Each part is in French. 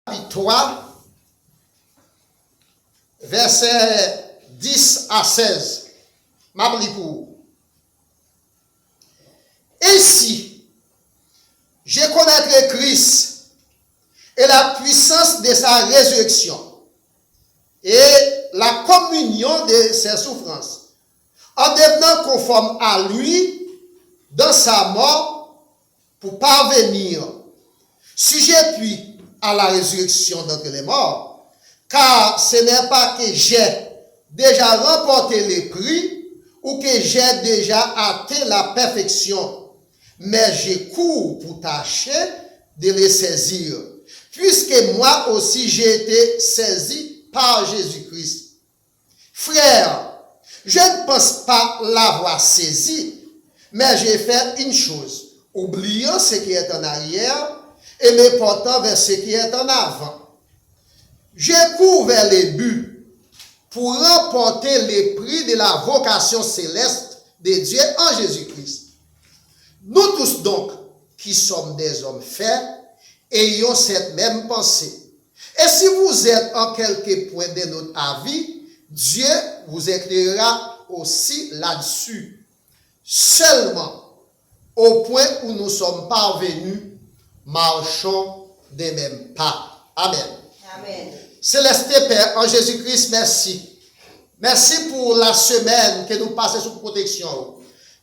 chapitre 3, versets 10 à 16. M'abli pour vous. Ainsi, je connaîtrai Christ et la puissance de sa résurrection et la communion de ses souffrances, en devenant conforme à lui dans sa mort pour parvenir, si j'ai pu, à la résurrection d'entre les morts, car ce n'est pas que j'ai déjà remporté les prix ou que j'ai déjà atteint la perfection, mais je cours pour tâcher de les saisir, puisque moi aussi j'ai été saisi par Jésus-Christ. Frère, je ne pense pas l'avoir saisi, mais j'ai fait une chose, oubliant ce qui est en arrière et me portant vers ce qui est en avant. Je cours vers les buts pour remporter les prix de la vocation céleste de Dieu en Jésus-Christ. Nous tous donc, qui sommes des hommes faits, ayons cette même pensée. Et si vous êtes en quelque point de notre avis, Dieu vous éclairera aussi là-dessus. Seulement, au point où nous sommes parvenus, marchons des mêmes pas. Amen. Amen. Céleste Père, en Jésus-Christ, merci. Merci pour la semaine que nous passons sous protection.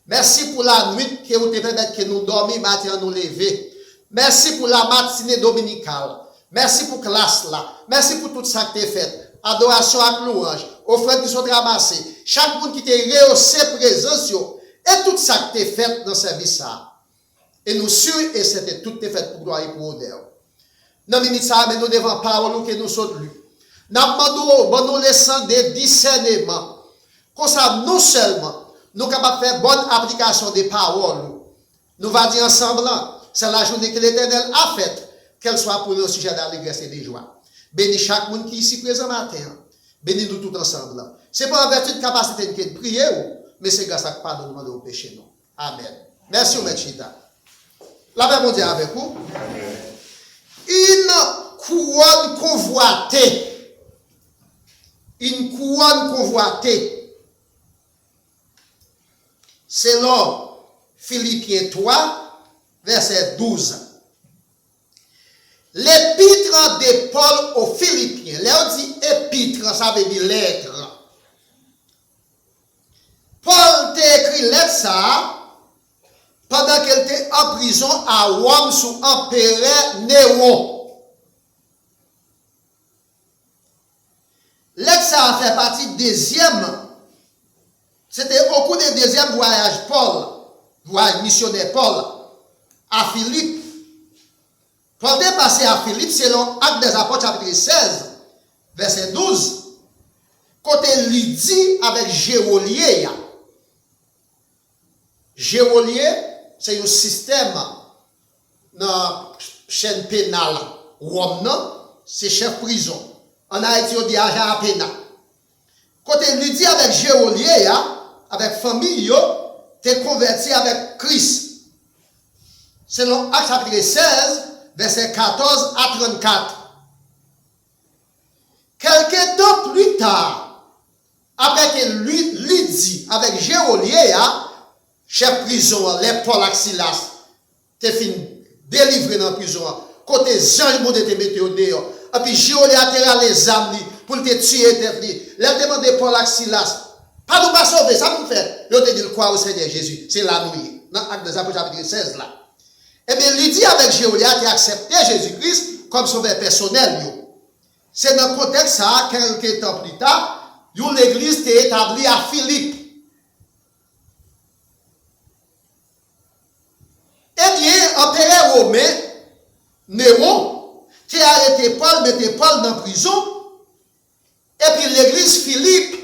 Merci pour la nuit que vous te permettez que nous dormions, matin nous lever. Merci pour la matinée dominicale. Merci pour classe là. Merci pour tout ça que tu as fait. Adoration à louange. Offrande qui sont ramassées. Chaque monde qui t'a rehaussé présence et tout ça que tu as fait dans ce service là. Et nous sûrs et c'était tout est fait pour gloire et pour honneur. Dans minute ça, mais nous devons parole que nous sommes lus. Nous demandons nous laissant des discernements. Comme ça, non seulement, nous sommes capables de faire bonne application des paroles. Nous allons dire ensemble, c'est la journée que l'Éternel a faite, qu'elle soit pour nous sujet d'allégresse et de joie. Bénis chaque monde qui est ici présent matin. Bénis nous tous ensemble. Ce n'est pas en vertu de capacité de prier, mais c'est grâce à pardonnement de nos péchés. Amen. Merci, M. Chita. La paix mondiale avec vous. Amen. Une couronne convoitée. Une couronne convoitée. Selon Philippiens 3, verset 12. L'épître de Paul aux Philippiens. Là, on dit épître, ça veut dire lettre. Paul t'a écrit lettre ça pendant qu'elle était en prison à Rome sous empereur Néron. Lettre ça a fait partie du deuxième. C'était au cours du deuxième voyage Paul, voyage missionnaire Paul, à Philippe. Paul est passé à Philippe selon Actes des Apôtres chapitre 16, verset 12. Côté Lydie avec Gérolier. Gérolier, c'est un système dans la chaîne pénale. Rome, c'est chef prison. En Haïti, on dit agent pénal. Côté Lydie avec Gérolier, avec famille, t'es converti avec Christ. Selon Actes chapitre 16, verset 14 à 34. Quelques temps plus tard, après que Lydie avec Gérolier, chef prison, les Paul Axilas, t'es fini délivré dans la prison. Côté Jean de te mettre au dehors. Et puis Gérolier a tiré les âmes pour te tuer. Il a demandé Paul Axilas. Pas nous pas sauver, ça nous fait. Il a dit quoi au Seigneur Jésus. C'est la nuit. Dans Actes des Apôtres chapitre 16 là. Eh bien, Lydie avec Gérolier a accepté Jésus-Christ comme sauveur personnel. C'est dans le contexte ça, quelques temps plus tard, l'église est établie à Philippe. Eh bien, empereur romain, Néron, qui a arrêté Paul, mettait Paul dans la prison, et puis l'église Philippe,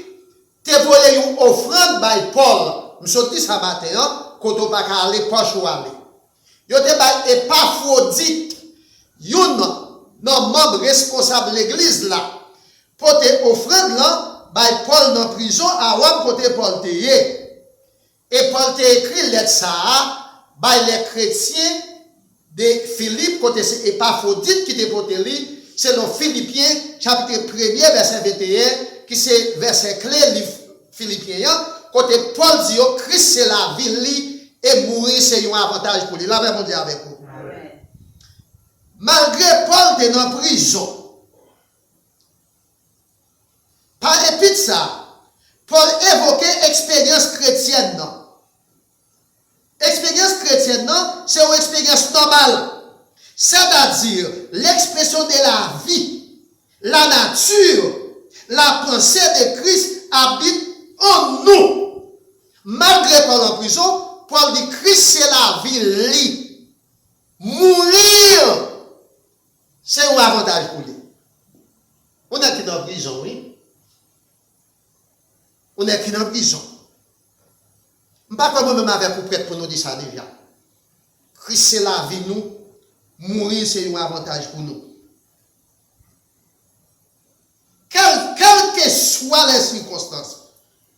te volé une offrande by Paul. Je suis dit ça matin, quand on va aller, poche ou aller. Yo te bay Épaphrodite, yon non membre responsable de l'église là, pour te offrande là, bay Paul dans prison à Rome pour te Paul te yé. Et Paul te écrit lettre ça, bay les chrétiens de Philippe, côté c'est Épaphrodite qui te porte li, selon Philippiens, chapitre 1er, verset 21, qui c'est verset clé livre Philippiens, côté Paul dit, Christ c'est la vie, et mourir c'est un avantage pour lui. Là, on dit avec vous. Malgré Paul était en prison, par épite ça, Paul évoquait expérience chrétienne. Non? Expérience chrétienne, non, c'est une expérience normale. C'est-à-dire l'expression de la vie, la nature, la pensée de Christ habite en nous. Malgré Paul en prison, Paul dit Christ c'est la vie. Mourir, c'est un avantage pour lui. On est qui dans la prison, oui? On est qui dans la prison? Je ne sais pas comment même avec vous prête pour nous dire ça déjà. Christ c'est la vie, nous. Mourir, c'est un avantage pour nous. Quelles que soient les circonstances,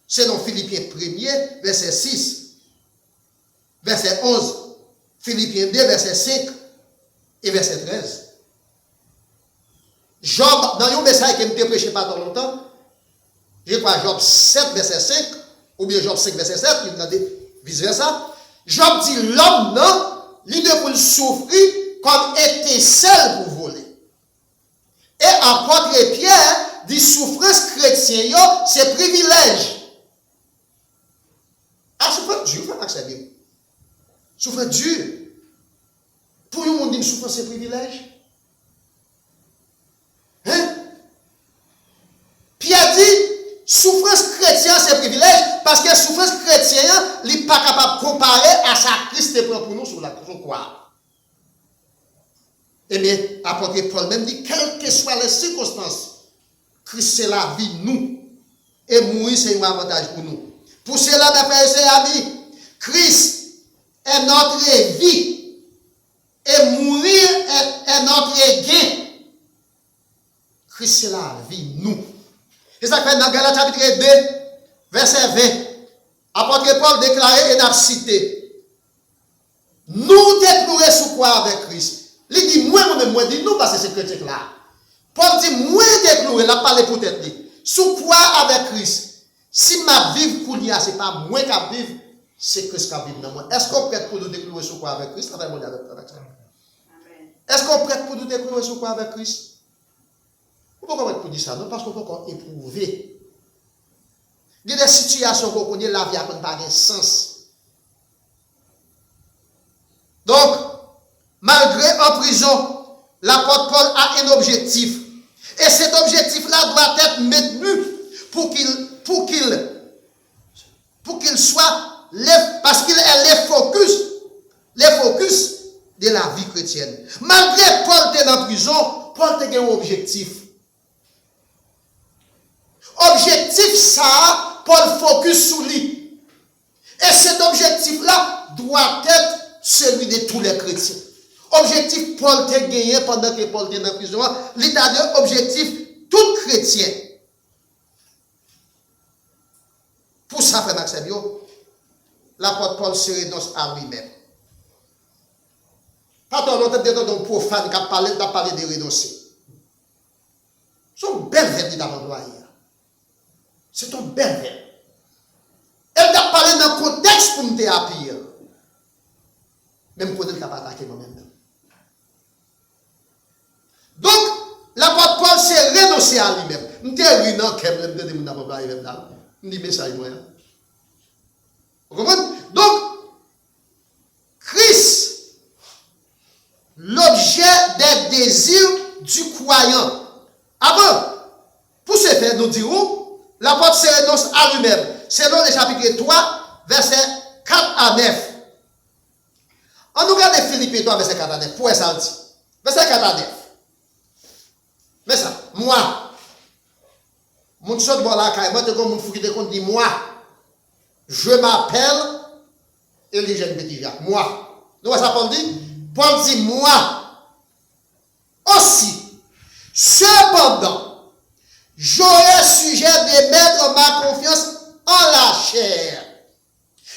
selon Philippiens 1er, verset 6, verset 11, Philippiens 2, verset 5 et verset 13. Job, dans un message que je ne prêché pas dans longtemps, je crois Job 7, verset 5, ou bien Job 5, verset 7, il a dit vice-versa. Job dit l'homme, non, il ne peut souffrir comme étincelle pour voler. Et apôtre Pierre dit souffrance chrétienne, c'est privilège. Ah, souffrance dure, faut accepter. Souffrance dure. Pour nous, on dit souffrance c'est privilège. Hein? Pierre dit souffrance chrétienne c'est privilège parce que souffrance chrétienne, il n'est pas capable de comparer à sa Christ pour nous sur la croix. Eh bien, apôtre Paul même dit, quelles que soient les circonstances, Christ c'est la vie, nous. Et mourir, c'est un avantage pour nous. Pour cela, mes frères et amis, Christ est notre vie. Et mourir est notre gain. Christ c'est la vie, nous. Et ça fait dans Galates chapitre 2, verset 20. Apôtre Paul déclarait et n'a cité. Nous déclarons sous quoi avec Christ? Il dit, moi, dit nous, parce que c'est chrétien là. Paul dit, moi, déclaré, la parole pour être dit. Sous quoi avec Christ? Si ma vie pour lui, c'est pas moi qui vivre, c'est Christ qui vit dans moi. Est-ce qu'on prête pour nous déclarer sous quoi avec Christ? Est-ce qu'on prête pour nous déclarer sous quoi avec Christ? Pourquoi on peut dire ça? Non, parce qu'on peut encore éprouver. Il y a des situations qu'on connaît, la vie n'a pas de sens. Donc, malgré en prison, l'apôtre Paul a un objectif. Et cet objectif-là doit être maintenu pour qu'il soit, parce qu'il est le focus de la vie chrétienne. Malgré Paul était en prison, Paul était un objectif. Objectif ça, Paul focus sur lui. Et cet objectif-là doit être celui de tous les chrétiens. Objectif Paul t'a gagné pendant que Paul était en prison. L'état de objectif tout chrétien. Pour ça, frère Maximio, l'apôtre Paul se renonce à lui-même. Pas dans l'autre d'un profane qui a parlé de renoncer. C'est une belle verbe d'abandonner. C'est une belle verbe. Elle a parlé dans le contexte pour me appuyer. Même quand elle n'a pas attaqué moi-même. Donc, l'apôtre Paul s'est renoncé à lui-même. Je me dis, non, je me dis, message, moi. Vous comprenez? Donc, Christ, l'objet des désirs du croyant. Avant, pour ce faire, nous dirons, l'apôtre se renonce à lui-même. Selon le chapitre 3, versets 4 à 9. On nous regarde Philippiens 3, verset 4 à 9. Pour ça, dit. Verset 4 à 9. Mais ça, moi, mon saute bon là, moi, te comme mon fou qui te compte dit, moi, je m'appelle Eligène Betija. Moi. Nous, ça, Paul dit? Paul dit, moi, aussi, cependant, j'aurai sujet de mettre ma confiance en la chair.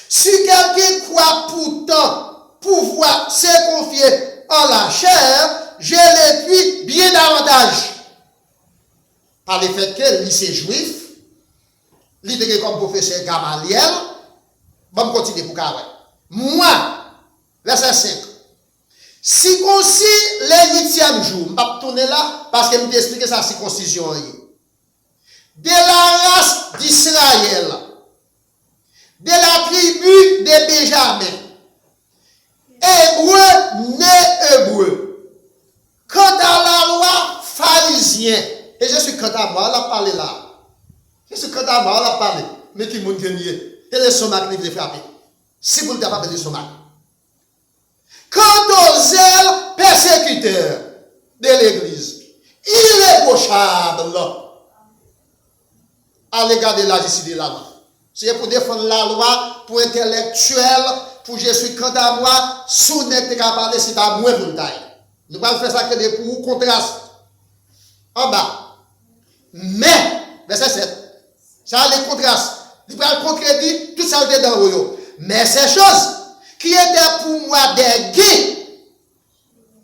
Si quelqu'un croit pourtant pouvoir se confier en la chair, je l'appuie bien davantage. Par le fait que le lycée juif, il était comme professeur Gamaliel, bon, continue pour carré. Moi, verset 5. Si concis le 8e jour, je ne vais pas tourner là parce que je vais expliquer sa circoncision. De la race d'Israël, de la tribu de Benjamin, hébreu, né hébreu. Quant à la loi, pharisien. Et je suis quant à moi, on a parlé là. Je suis quant à moi, on a parlé. Mais qui monde gagne? Et le somac qui veut frapper. Si vous ne t'avez pas de somac. Quant aux zèles persécuteurs de l'Église, irréprochable à l'égard de la justice de la loi. C'est pour défendre la loi, pour intellectuel, pour je suis quant à moi, sous n'est pas parler, c'est pas moins pour le taille. Nous allons faire ça que pour contraste. En bas. Mais, verset 7, ça a les contrastes. Il va le contredire, tout ça était dans le haut. Mais ces choses qui étaient pour moi des gains,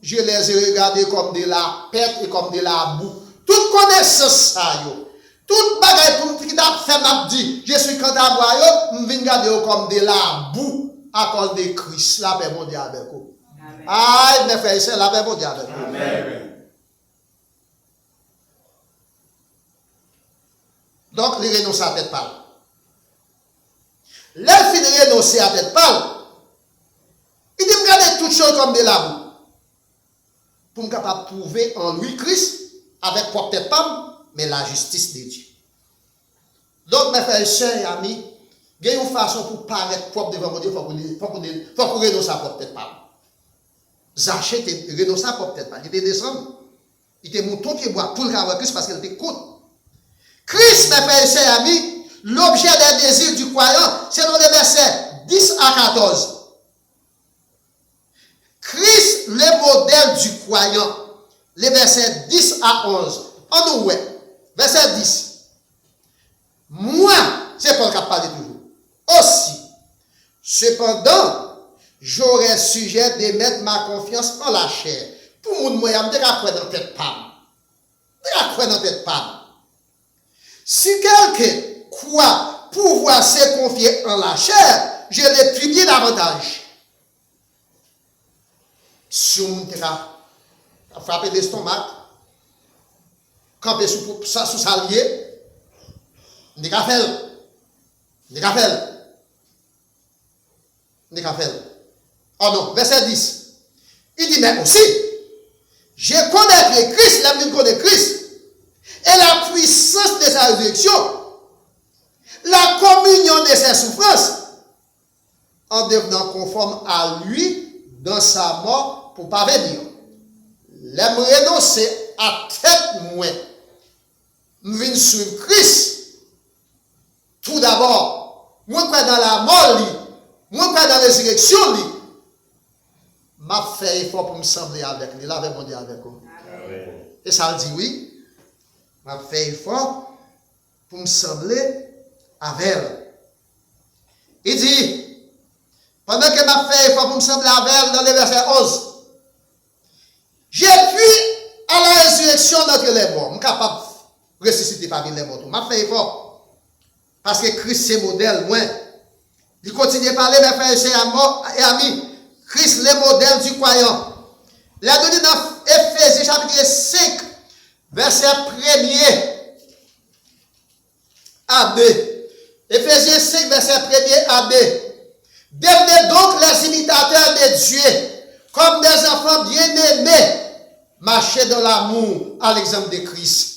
je les ai regardées comme de la perte et comme de la boue. Toute connaissance, ça, yo. Toute bagaille pour qui t'a fait m'a dit, je suis quant à moi, yo, je viens regarder comme de la boue à cause de Christ, la paix mondiale avec vous. Aïe, mes frères, c'est la paix mondiale avec vous. Amen. Donc, il renonce à tête pâle. Là, il finit renoncer à tête pâle. Il dit, regarder toutes choses comme de la boue. Pour me capable de trouver en lui Christ, avec propre tête pâle, mais la justice de Dieu. Donc, mes frères et sœurs et amis, il y a une façon pour paraître propre devant Dieu, il faut qu'on renonce à propre tête pâle. Zachée renonce à propre tête pâle. Il était descendu. Il était monté pied bois pour le avoir Christ parce qu'il était contre. Christ, mes frères et sœurs et amis, l'objet des désirs du croyant, c'est dans les versets 10 à 14. Christ, le modèle du croyant, les versets 10 à 11. En nous, ouais. Verset 10. Moi, c'est Paul qui a parlé toujours. Aussi, cependant, j'aurais sujet de mettre ma confiance en la chair. Pour mon moyen, je vais croire dans tête pâme. Je vais croire dans tête pâme. Si quelqu'un croit pouvoir se confier en la chair, je l'ai publié davantage. Si on a frappé l'estomac, camper sous sa liée, on n'est qu'à faire. Oh non, verset 10. Il dit, mais aussi, je connais le Christ, l'âme connaît Christ, et la puissance de sa résurrection, la communion de ses souffrances, en devenant conforme à lui dans sa mort pour parvenir. L'aime renoncer à tête moins. Je viens suivre Christ. Tout d'abord, moi crois dans la mort, moi crois dans la résurrection, m'a fait effort pour me sembler avec lui, là avec mon Dieu avec vous. Et ça dit oui. M'a fait effort pour me sembler avec elle. Il dit, pendant que m'a fait effort pour me sembler avec elle, dans le verset 11, j'ai pu à la résurrection d'entre les morts. Je suis capable de ressusciter parmi les morts. M'a fait effort. Parce que Christ c'est modèle, moi. Il continue à parler, mes frères et amis. Christ, le modèle du croyant. Il a donné dans Ephésiens chapitre 5, verset 1er à 2. Ephésiens 5, verset 1er à 2. Devenez donc les imitateurs de Dieu, comme des enfants bien-aimés. Marchez dans l'amour à l'exemple de Christ.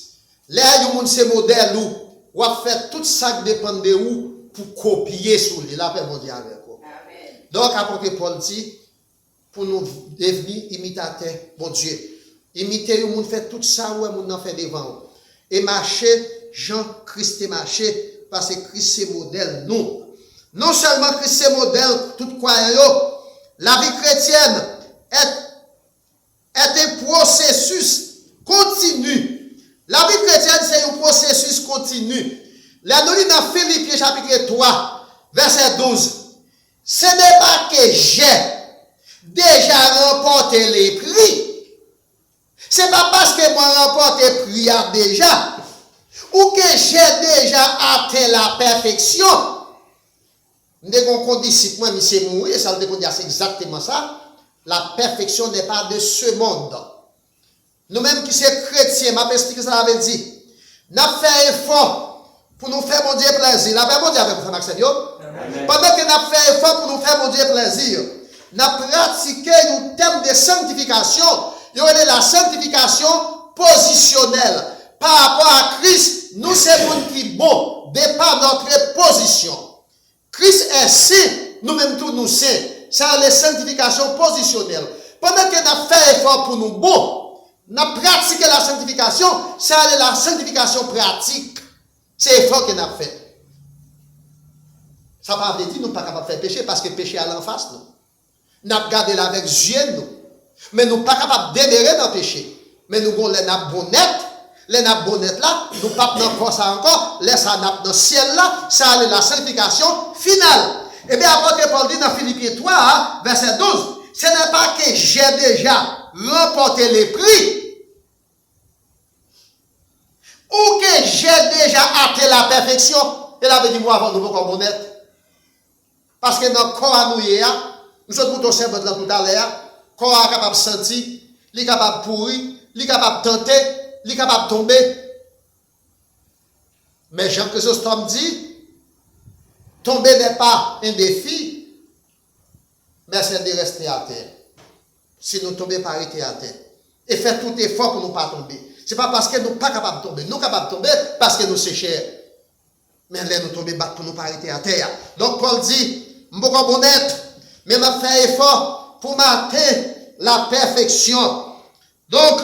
Là, il y a ce modèle où on fait tout ça qui dépend de vous pour copier sur lui. La paix mondiale avec vous. Donc, apôtre Paul dit, pour nous devenir imitateurs, bon Dieu. Imiter le monde fait tout ça où le monde fait devant. Et marcher, Jean-Christ est marché, parce que Christ c'est modèle, nous. Non seulement Christ c'est modèle, tout croyant, la vie chrétienne est un processus continu. La vie chrétienne, c'est un processus continu. La nous dit dans Philippiens chapitre 3, verset 12. Ce n'est pas que j'ai déjà remporté les prix C'est pas parce que moi remporté prière déjà, ou que j'ai déjà atteint la perfection. Dès qu'on dit si moi, c'est mourir, ça veut dire c'est exactement ça. La perfection n'est pas de ce monde. Nous-mêmes qui sommes chrétiens, m'a expliqué ça avait dit. Nous fait effort pour nous faire mon Dieu plaisir. La paix mon Dieu avec vous, Maxime. Pendant que nous fait effort pour nous faire mon Dieu plaisir, nous pratiqué un thème de sanctification. Il y aurait la sanctification positionnelle. Par rapport à Christ, nous sommes qui bon, de par notre position. Christ est saint, nous-mêmes tous nous saints. C'est la sanctification positionnelle. Pendant que nous fait effort pour nous bon, nous pratiqué la sanctification, c'est la sanctification pratique. C'est l'effort que nous avons fait. Ça ne veut pas dire que nous ne sommes pas capables de faire péché parce que le péché est en face. Nous avons gardé là avec yeux, nous. Mais nous ne sommes pas capables de demeurer dans le péché. Mais nous avons les nappes bonnettes. Les nappes bonnettes là, nous ne sommes pas ça encore. Laisse la nappe dans le ciel là. Ça est la sanctification finale. Et bien, apôtre Paul dit dans Philippiens 3, verset 12, ce n'est pas que j'ai déjà remporté les prix, ou que j'ai déjà atteint la perfection. Et là, dit moi, avant nous pouvons honnête. Parce que dans le corps à nous sommes tout au sein de tout à l'heure, le corps est capable de sentir, il est capable de pourrir, il est capable de tenter, il est capable de tomber. Mais Jean Chrysostome dit, tomber n'est pas un défi, mais c'est de rester à terre. Si nous tombons, pas arrêter à terre. Et faire tout effort pour ne pas tomber. Ce n'est pas parce que nous ne sommes pas capables de tomber. Nous sommes capables de tomber parce que nous sommes chers. Mais là, nous tombons pour ne pas arrêter à terre. Donc, Paul dit, je ne suis pas honnête, mais je fais effort pour m'atteindre la perfection. Donc,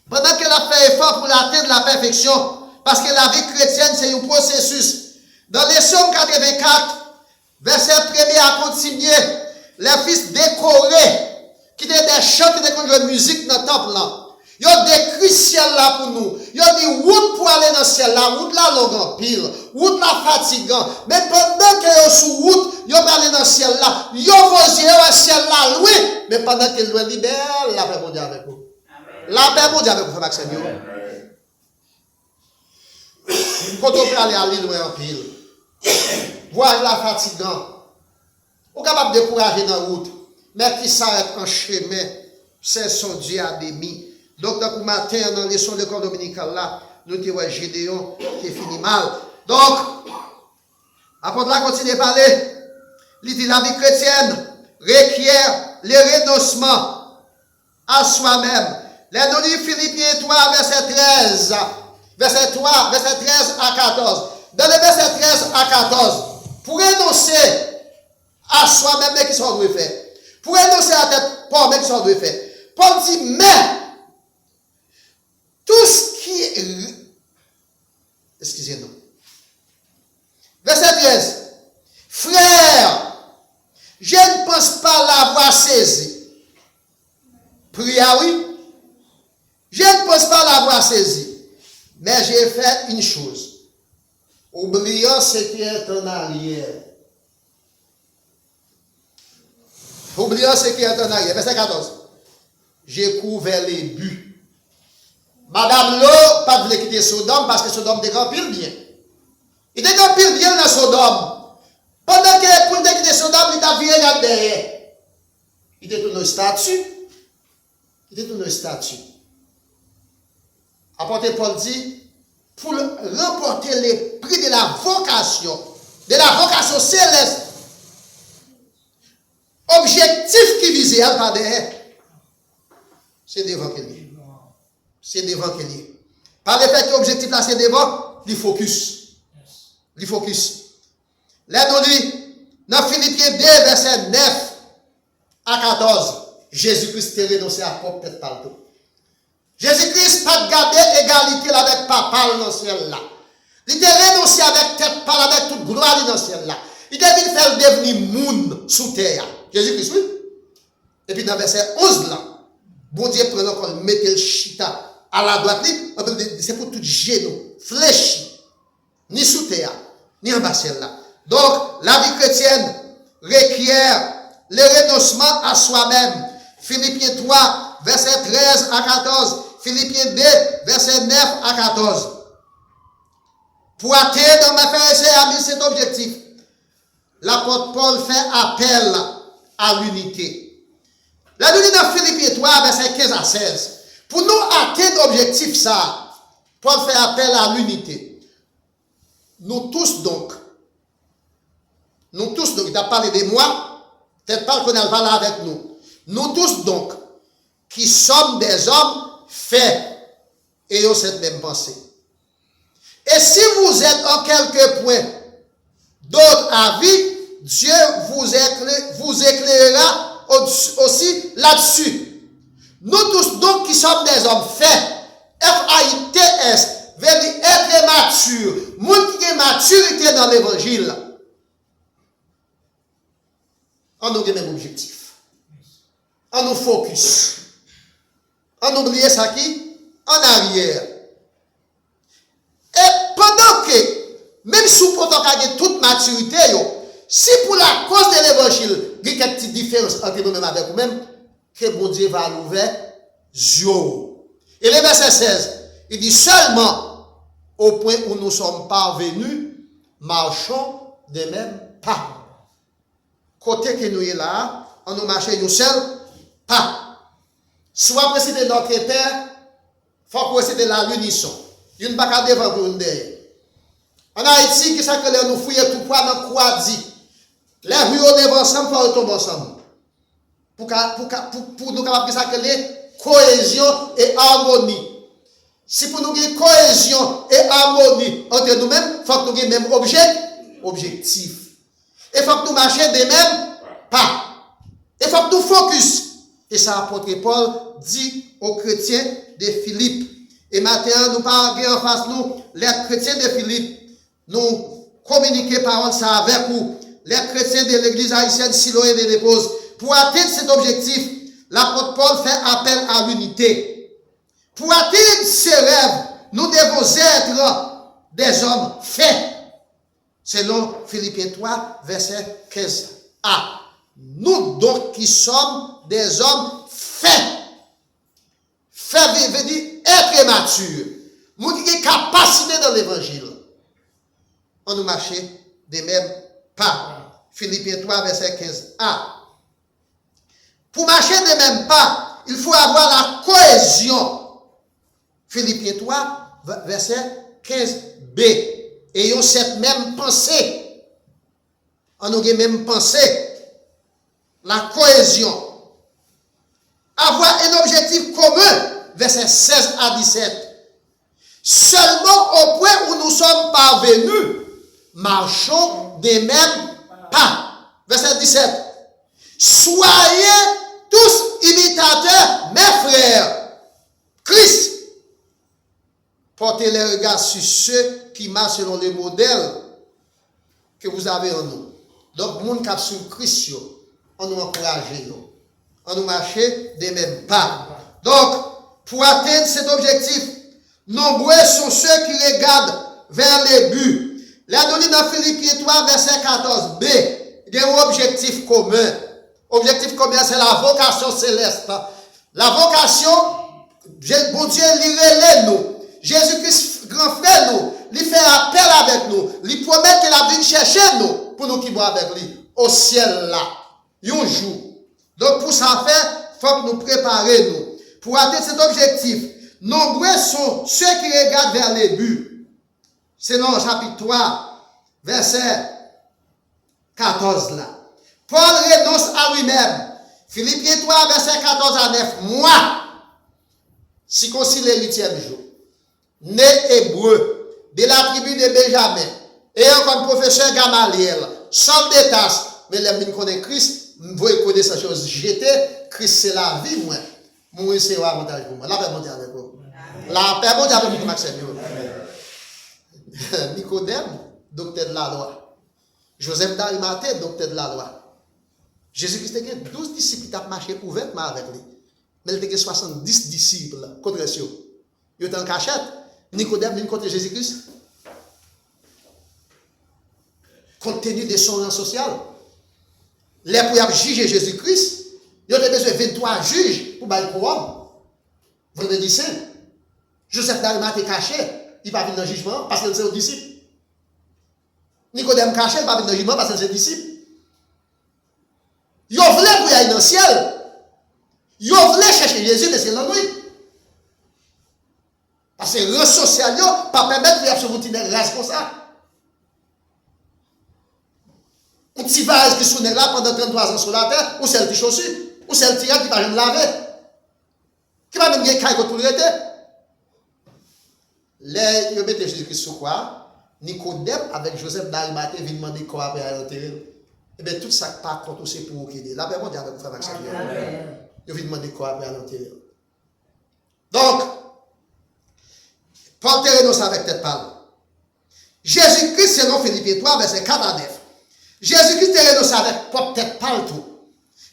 pendant qu'elle a fait effort pour atteindre la perfection, parce que la vie chrétienne, c'est un processus. Dans les Psaumes 84, verset 1er à continuer, les fils décorés, qui étaient des chants, qui étaient de musique dans le temple là. Ils ont décrit le ciel là pour nous. Ils ont dit route pour aller dans le ciel là, route là longue en pile, route là fatigant. Mais pendant que sont sous route, ils ont allé dans le ciel là, ils ont posé le ciel là loin. Mais pendant qu'ils le libèrent, la paix mondiale avec vous. La paix mondiale avec vous, Maxime. Quand on peut aller à l'île loin en pile, voyage là fatigant, on est capable de décourager dans la route, mais qui s'arrête en chemin, c'est son Dieu à demi. Donc, dans le matin, dans les leçons de l'école dominicale là, nous avons Gédéon qui finit mal. Donc, après là, continue à parler. Il dit la vie chrétienne requiert le renoncement à soi-même. Les données Philippiens 3, verset 13. Verset 3, verset 13 à 14. Dans le verset 13 à 14, pour renoncer à soi-même, mais qui sont doit faire. Pour renoncer à tête, pour mais qui sont doit faire. Paul dit, mais tout ce qui est... Excusez-nous. Verset 13. Frère, je ne pense pas l'avoir saisi. Prière, oui. Je ne pense pas l'avoir saisi. Mais j'ai fait une chose. Oubliant ce qui est en arrière. Oubliant ce qui est en arrière. Verset 14. J'ai couvert les buts. Madame Lo, pas de quitter Sodome parce que Sodome était grand pile bien. Il était grand pile bien dans Sodome. Pendant que pour quitter Sodome, il t'a viré là derrière. Il était tourné au statut. Il était tourné au statut. Apôtre Paul dit, pour remporter les prix de la vocation céleste, objectif qui visait, elle pas derrière. C'est devant qu'il est. C'est devant qu'il est. Par le fait que l'objectif là, c'est devant, il focus. Il focus. Là, nous dit, dans Philippiens 2, verset 9 à 14, Jésus-Christ est renoncé à propre tête partout. Jésus-Christ n'a pas gardé égalité avec papa dans le ciel là. Il a renoncé avec tête parle avec toute gloire dans le ciel là. Il a dit faire devenir moun sous terre. Jésus-Christ, oui. Et puis dans verset 11 là, bon Dieu prend encore mettre le chita à la droite, c'est pour tout genou, fléchi, ni sous terre, ni en bas ciel là. Donc, la vie chrétienne requiert le renoncement à soi-même. Philippiens 3, verset 13 à 14. Philippiens 2, verset 9 à 14. Pour atteindre, mes frères et sœurs, amis, cet objectif, l'apôtre Paul fait appel à l'unité. La Bible dans Philippiens 3, verset 15 à 16. Pour nous atteindre l'objectif, ça, Paul fait appel à l'unité. Nous tous donc, il a parlé de moi, peut-être pas qu'on a parlé avec nous. Nous tous donc, qui sommes des hommes faits, ayons cette même pensée. Et si vous êtes en quelque point d'autre avis, Dieu vous éclairera aussi là-dessus. Nous tous donc qui sommes des hommes faits, F-A-I-T-S, veut dire être mature, monde qui est maturité dans l'évangile. On a le même objectif. On nous focus. On oublie ça qui? En arrière. Et pendant que, même si vous avez toute maturité, si pour la cause de l'évangile, il y a une petite différence entre nous-mêmes avec vous-même, que bon Dieu va l'ouvrir, et le verset 16, il dit seulement au point où nous sommes parvenus, marchons de même pas. Côté que nous est là, on nous marche nous seuls, pas. Soit précéder notre Père, il faut précéder la l'unisson. Il n'y a pas devant pour une derrière. En Haïti, qui ça que nous fouillons tout poids dans quoi dit. Les rues au devant ensemble, il faut retomber ensemble. Pour nous capables de ça que les cohésion et harmonie. Si pour nous avons cohésion et harmonie entre nous-mêmes, il faut que nous ayons le même objectif. Et il faut que nous marchions des mêmes pas. Il faut que nous focus. Et ça, apôtre Paul dit aux chrétiens de Philippe. Et maintenant, nous parlons en face nous, les chrétiens de Philippe, nous communiquons parole ça avec vous, les chrétiens de l'église haïtienne Siloé de dépose. Pour atteindre cet objectif, l'apôtre Paul fait appel à l'unité. Pour atteindre ces rêves, nous devons être des hommes faits. Selon Philippiens 3, verset 15a. Nous donc qui sommes des hommes faits. Fait veut dire être mature. Nous qui avons capacité dans l'évangile. On nous marche des mêmes pas. Philippiens 3, verset 15a. Pour marcher des mêmes pas, il faut avoir la cohésion. Philippiens 3, verset 15b. Ayons cette même pensée. On a la même pensée. La cohésion. Avoir un objectif commun. Verset 16 à 17. Seulement au point où nous sommes parvenus, marchons des mêmes pas. Verset 17. Soyez tous imitateurs, mes frères. Christ. Portez les regards sur ceux qui marchent selon les modèles que vous avez en nous. Donc, mon cap sur Christ, on nous encourage, on nous marche des mêmes pas. Donc, pour atteindre cet objectif, nombreux sont ceux qui regardent vers les buts. Là, nous dans Philippiens 3, verset 14b, il y a un objectif commun. Objectif commun, c'est la vocation céleste. La vocation, bon Dieu, il relève nous. Jésus-Christ, grand frère, nous, il fait appel avec nous. Il promet qu'il a venu chercher nous pour nous qui boivent avec lui au ciel là. Un jour. Donc, pour ça faire, il faut que nous préparions nous. Pour atteindre cet objectif, nombreux sont ceux qui regardent vers les buts. C'est dans le chapitre 3, verset 14 là. Paul renonce à lui-même. Philippiens 3, verset 14 à 9. Moi, circoncis le 8e jour, né hébreu, de la tribu de Benjamin, ayant comme professeur Gamaliel, sans des tasses, mais les gens connaissent Christ, vous connaissez cette chose. J'étais, Christ c'est la vie, moi. Moi, c'est un avantage pour moi. La paix mondiale avec vous. La paix mondiale avec vous, Maxime. Nicodème, docteur de la loi. Joseph d'Arimathée, docteur de la loi. Jésus-Christ a 12 disciples qui ont marché ouvertement avec lui. Mais il a 70 disciples contre eux. Il était en cachette. Nicodème vient contre Jésus-Christ. Compte tenu de son rang social. Les pour juger Jésus-Christ, il y a besoin de 23 juges pour bailler pour homme. Vendredi saint. Joseph d'Arimathée caché, il va venir dans le jugement parce qu'il est un disciple. Nicodème caché, il va venir dans le jugement parce qu'il est un disciple. Ils voulaient pour y aller dans le ciel. Ils voulaient chercher Jésus, mais c'est l'ennui. Parce que le réseau social n'a pas permettre de faire ce routine responsable. Un petit vase qui sonne là pendant 33 ans sur la terre, ou c'est le petit chaussure, ou c'est le petit qui va jamais laver. Qui va même gagner pour le rester. Les, ils mettent Jésus-Christ sur quoi? Nicodème avec Joseph d'Arimathée viennent demander quoi après à l'enterrer. Et bien tout ça pas contre c'est pour qu'il la paix mondiale avec vous faire accéder. Ils viennent demander quoi après à l'enterrer. Donc, Paul terre avec tête pâle. Jésus-Christ, selon Philippiens 3, verset 4 à 9. Jésus-Christ terre avec propre tête pâle tout.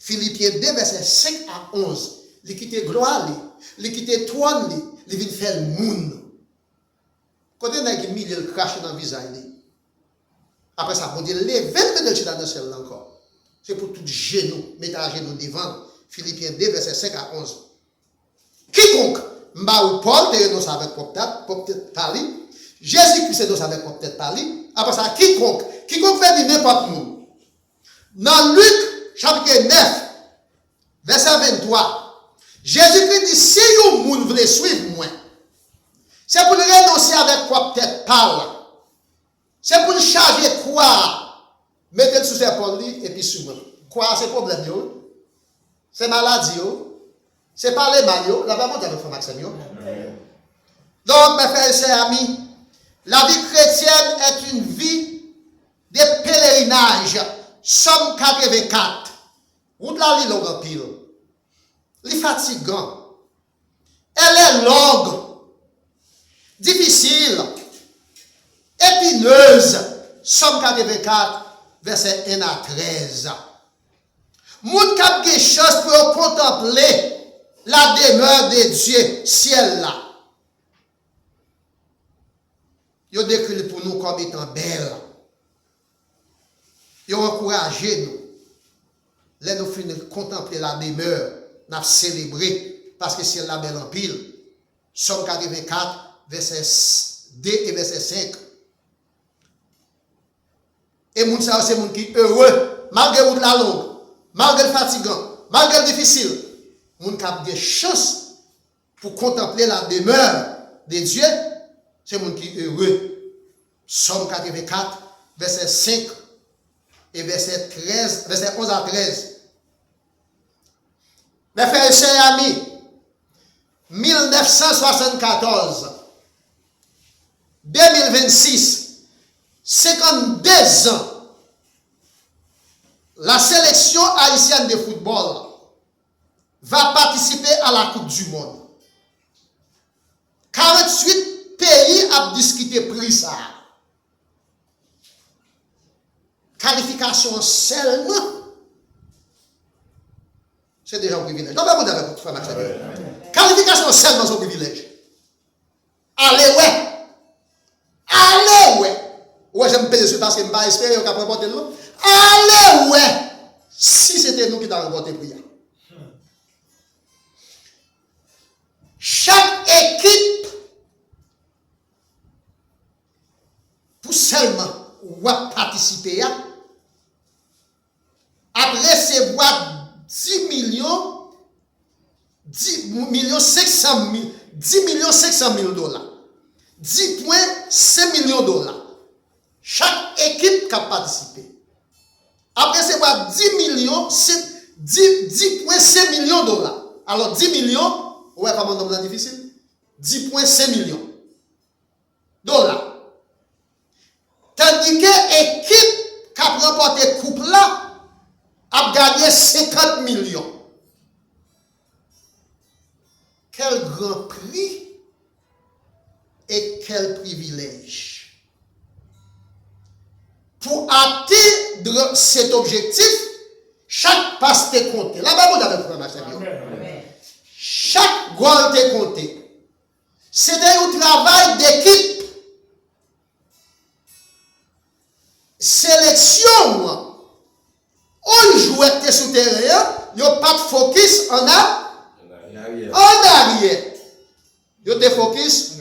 Philippiens 2, verset 5 à 11. Il quitte gloire, il quitte trône, il vient faire le monde. Quand on a mis le crache dans le visage, après ça, on dit lever le dans le ciel encore. C'est pour tout genou, mettre à genoux devant. Philippiens 2, verset 5 à 11. Quiconque, m'a ou Paul, te renonce avec propre tête pali. Jésus-Christ renonce avec propre tête pali. Après ça, quiconque fait dire n'importe nous. Dans Luc, chapitre 9, verset 23, Jésus-Christ dit, si vous voulez suivre moi, c'est pour le renoncer avec propre tête pâle. C'est pour le charger quoi? Mettez sous ses épaules et puis sous moi. Quoi, c'est problème yo? C'est maladie yo? C'est pas les mal yo? La vraiment avec frère Maxime yo. Donc, mes frères et sœurs amis, la vie chrétienne est une vie de pèlerinage. Somme 84. Route la li longue en pile. Li fatigant. Elle est longue. Difficile, épineuse. Somme 84, verset 1 à 13. Moun kap gen chance pour contempler la demeure de Dieu, ciel là. Yo décrit pour nous comme étant belle. Yo encouragé nous. Là nous finissons contempler la demeure, nous célébrer parce que ciel la belle en pile. Somme 84. Verset 2 et verset 5. Et moun sa c'est moun qui heureux, malgré route la longue, malgré le fatigant, malgré le difficile. Moun qui a des chances pour contempler la demeure de Dieu, c'est moun qui heureux. Somme 84, verset 5 et verset 13, verset 11 à 13. Mes frères et chers amis, 1974, 2026, 52 ans, la sélection haïtienne de football va participer à la Coupe du Monde. 48 pays ont discuté prix ça. Qualification seulement, c'est déjà un privilège. Non, mais vous avez votre frère. Qualification seulement, c'est un privilège. Allez, ouais. Allez, ouais. Ouais, j'aime payer dessus parce que je ne vais pas espérer qu'on va remporter l'eau. Allez, ouais. Si c'était nous qui avons remporté prière. Chaque équipe, pour seulement participer, a recevoir 10 millions 500 000 dollars. 10,5 millions de dollars. Chaque équipe qui a participé. Après, c'est 10,5 millions de dollars. Alors, 10 millions, ouais, pas mon nombre difficile. 10,5 millions de dollars. Tandis que l'équipe qui a remporté coupe là a gagné 50 millions. Quel grand prix et quel privilège. Pour atteindre cet objectif, chaque passe est compté. Là-bas, vous avez fait chaque goal est compté. C'est un travail d'équipe. Sélection. On joue sur terrain, il n'y a pas de focus en En arrière. Yo te focus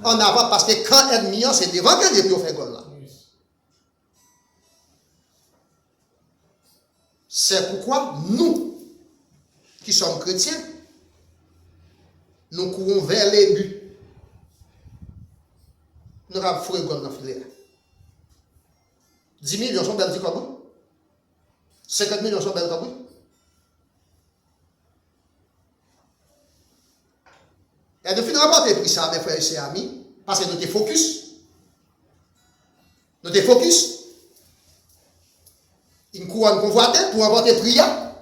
en avant parce que quand ennemi c'est devant que Dieu peut faire goal là. C'est pourquoi nous qui sommes chrétiens nous courons vers les buts. Nous avons fait goal dans le filet. 10 millions sont belles comme vous. 50 millions sont belles comme vous. Et de finir remporter pris ça, mes frères et ses amis, parce que nous sommes focus. Nous sommes focus. Une couronne convoitée pour remporter prière.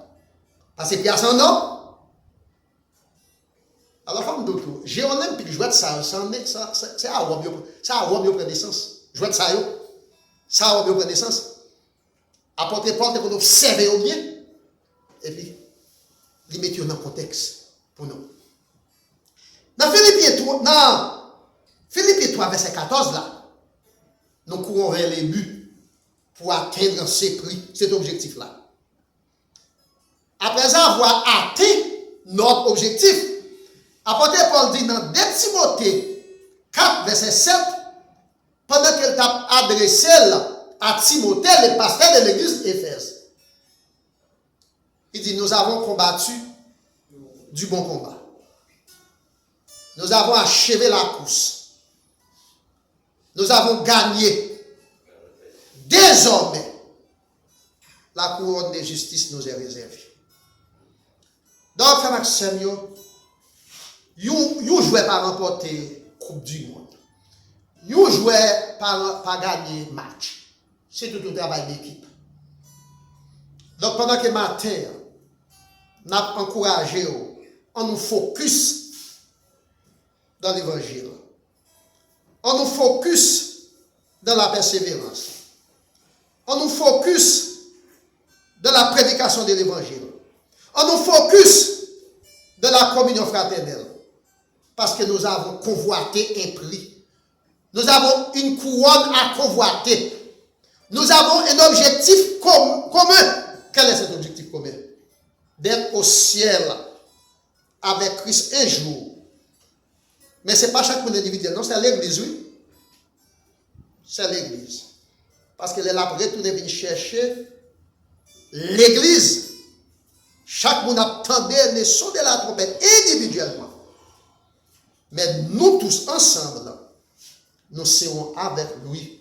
Parce que prière c'est un homme. Alors, femme d'auto, j'ai un même puis jouer de ça, c'est à Wab, ça à Wab, prend naissance. Jouer de ça, ça à Wab, prend naissance. Apporter porte pour nous observer au bien. Et puis, les mettre dans le contexte pour nous. Dans Philippiens 3, verset 14, là, nous courons vers les buts pour atteindre cet objectif-là. Après avoir atteint notre objectif, apôtre Paul dit dans 2 Timothée 4, verset 7, pendant qu'il t'a adressé à Timothée, le pasteur de l'église d'Éphèse, il dit, nous avons combattu du bon combat. Nous avons achevé la course. Nous avons gagné. Désormais, la couronne de justice nous est réservée. Donc, frère Maxime, vous jouez par remporter Coupe du Monde. Vous jouez par gagner match. C'est tout le travail d'équipe. Donc, pendant que matin, nous avons encouragé, on nous focus dans l'évangile. On nous focus dans la persévérance. On nous focus dans la prédication de l'évangile. On nous focus dans la communion fraternelle. Parce que nous avons convoité un prix. Nous avons une couronne à convoiter. Nous avons un objectif commun. Quel est cet objectif commun? D'être au ciel avec Christ un jour. Mais ce n'est pas chaque monde individuel, non, c'est l'église, oui. C'est l'église. Parce que les labrés, tout est venu chercher l'église. Chaque monde attendait le son de la trompette individuellement. Mais nous tous ensemble, nous serons avec lui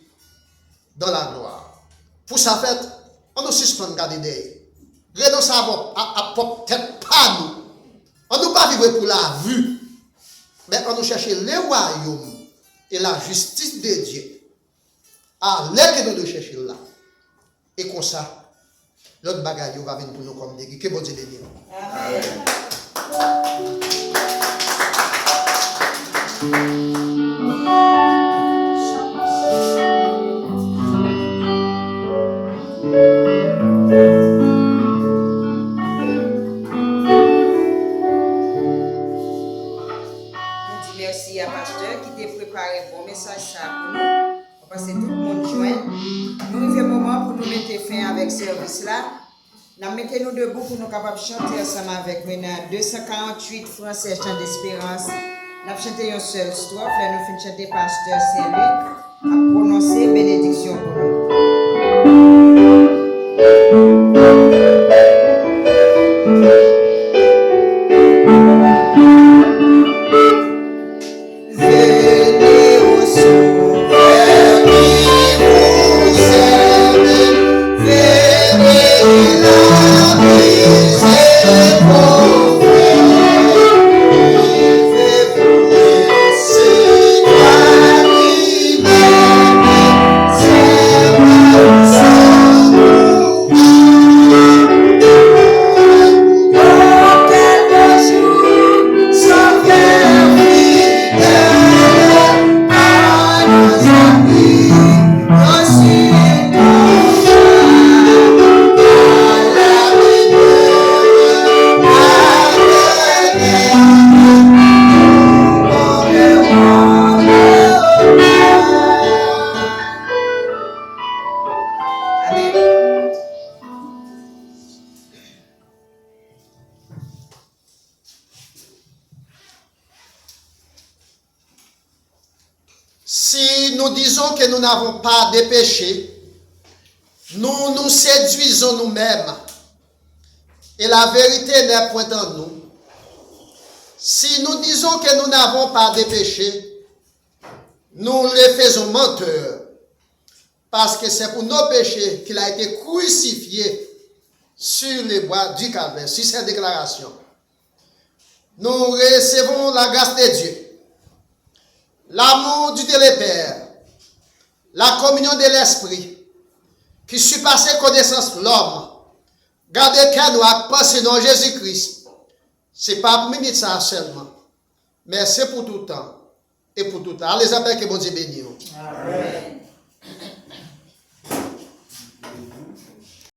dans la gloire. Pour sa fête, on nous suspend de garder des. Renoncer à peut-être pas nous. On ne nous pas vivre pour la vue. Mais on nous chercher le royaume et la justice de Dieu. Allez que nous chercher là. Et comme ça, l'autre bagaille va venir pour nous comme des. Que bon Dieu bénisse. Amen. Merci à pasteur qui t'a préparé un bon message pour nous. Parce que tout le monde joint. Nous avons un moment pour nous mettre fin avec ce service-là. Nous mettons-nous debout pour nous capables de chanter ensemble avec nous. 248 français chant d'espérance. Nous avons chanté une seule strophe. Là, nous finissons chanter pasteur Saint-Luc à prononcer bénédiction pour nous. Si nous disons que nous n'avons pas de péché, nous nous séduisons nous-mêmes et la vérité n'est point en nous. Si nous disons que nous n'avons pas de péché, nous les faisons menteurs parce que c'est pour nos péchés qu'il a été crucifié sur les bois du calvaire, sur cette déclaration. Nous recevons la grâce de Dieu, l'amour du Dieu le Père, la communion de l'Esprit, qui surpasse connaissance de l'homme. Gardez qu'à nous à penser dans Jésus-Christ. Ce n'est pas pour minute ça seulement, mais c'est pour tout temps et pour tout temps. Allez, appelle que bon Dieu bénisse. Amen.